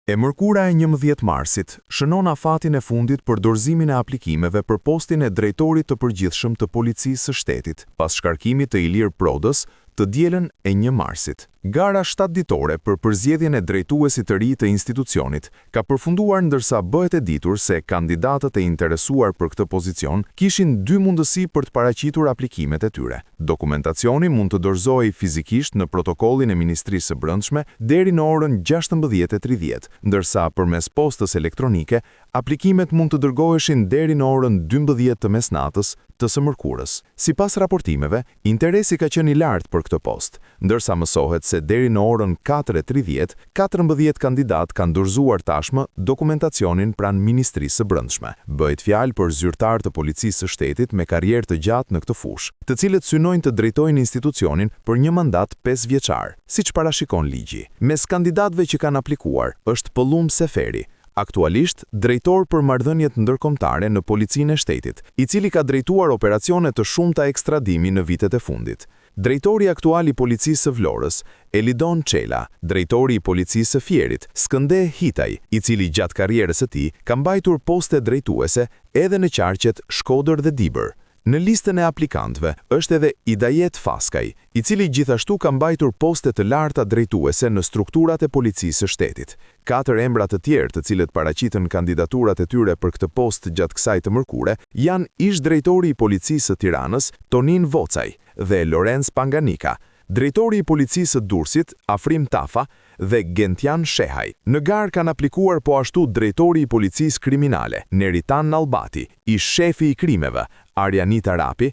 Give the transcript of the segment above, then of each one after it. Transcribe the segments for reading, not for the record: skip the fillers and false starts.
E mërkura e 11 marsit shënon afatin e fundit për dorëzimin e aplikimeve për postin e drejtorit të përgjithshëm të policisë së shtetit, pas shkarkimit të Ilir Prodës të dielën e 1 marsit. Gara 7 ditore për përzgjedhjen e drejtuesit të ri të institucionit ka përfunduar ndërsa bëhet e ditur se kandidatët e interesuar për këtë pozicion kishin 2 mundësi për të paraqitur aplikimet e tyre. Dokumentacioni mund të dorëzohej fizikisht në protokollin e Ministrisë së Brendshme deri në orën 16:30, ndërsa përmes postës elektronike aplikimet mund të dërgoheshin deri në orën 12 të mesnatës të së mërkurës. Sipas raportimeve, interesi ka qenë i lartë për këtë post, ndërsa mësohet se deri në orën 4:30, 14 kandidat kanë dorëzuar tashmë dokumentacionin pranë Ministrisë së Brendshme. Bëhet fjalë për zyrtar të policisë së shtetit me karrierë të gjatë në këtë fushë, të cilët synojnë të drejtojnë institucionin për një mandat 5 vjeçar, siç parashikon ligji. Mes kandidatëve që kanë aplikuar është Pëllum Seferi, aktualisht drejtor për marrëdhëniet ndërkombëtare në Policinë e Shtetit, i cili ka drejtuar operacione të shumta ekstradimi në vitet e fundit. Drejtori aktual i Policisë së Vlorës, Elidon Çela, drejtori i Policisë së Fierit, Skënde Hitaj, i cili gjatë karrierës së tij ka mbajtur poste drejtuese edhe në qarqet Shkodër dhe Dibër. Në listën e aplikantëve është edhe Idajet Faskaj, i cili gjithashtu ka mbajtur poste të larta drejtuese në strukturat e policisë së shtetit. 4 emra të tjerë të cilët paraqiten kandidaturat e tyre për këtë post gjatë kësaj të mërkure janë ish drejtori i policisë së Tiranës, Tonin Vocaj, dhe Lorenz Panganika, drejtori i policisë së Durrësit, Afrim Tafa, dhe Gentian Shehaj. Në garë kanë aplikuar po ashtu drejtori i policisë kriminale, Neritan Nallbati, ish shefi i krimeve, Arjanita Rapi,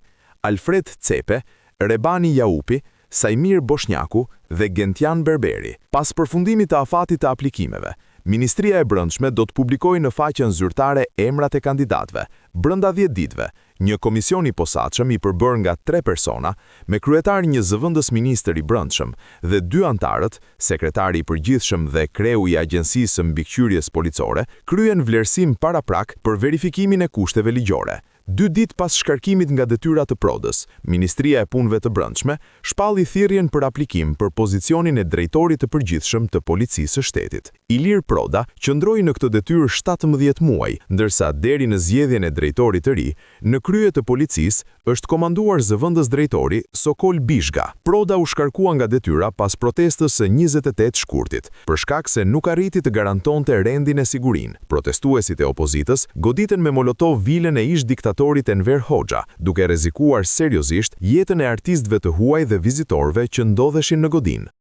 Alfred Cepe, Rebani Jaupi, Sajmir Boshnjaku dhe Gentian Berberi. Pas përfundimit të afatit të aplikimeve, Ministria e Brendshme do të publikojë në faqen zyrtare emrat e kandidatëve. Brenda 10 ditëve, një komision i posaçëm i përbërë nga 3 persona, me kryetar një zëvendës ministër i brendshëm dhe 2 antarët, sekretari i përgjithshëm dhe kreu i Agjencisë së Mbikëqyrjes Policore, kryen vlerësim paraprak për verifikimin e kushteve ligjore. 2 ditë pas shkarkimit nga detyrat të Prodës, Ministria e Punëve të Brendshme shpalli thirrjen për aplikim për pozicionin e drejtorit të përgjithshëm të Policisë së Shtetit. Ilir Proda qëndroi në këtë detyrë 17 muaj, ndërsa deri në zgjedhjen e drejtorit të ri, në krye të policisë është komanduar zëvendës drejtori Sokol Bishga. Proda u shkarkua nga detyra pas protestës së 28 shkurtit, për shkak se nuk arriti të garantonte rendin e sigurinë. Protestuesit e opozitës goditen me molotov vilën e ish diktatorit Enver Hoxha, duke rrezikuar seriozisht jetën e artistëve të huaj dhe vizitorëve që ndodheshin në godinë.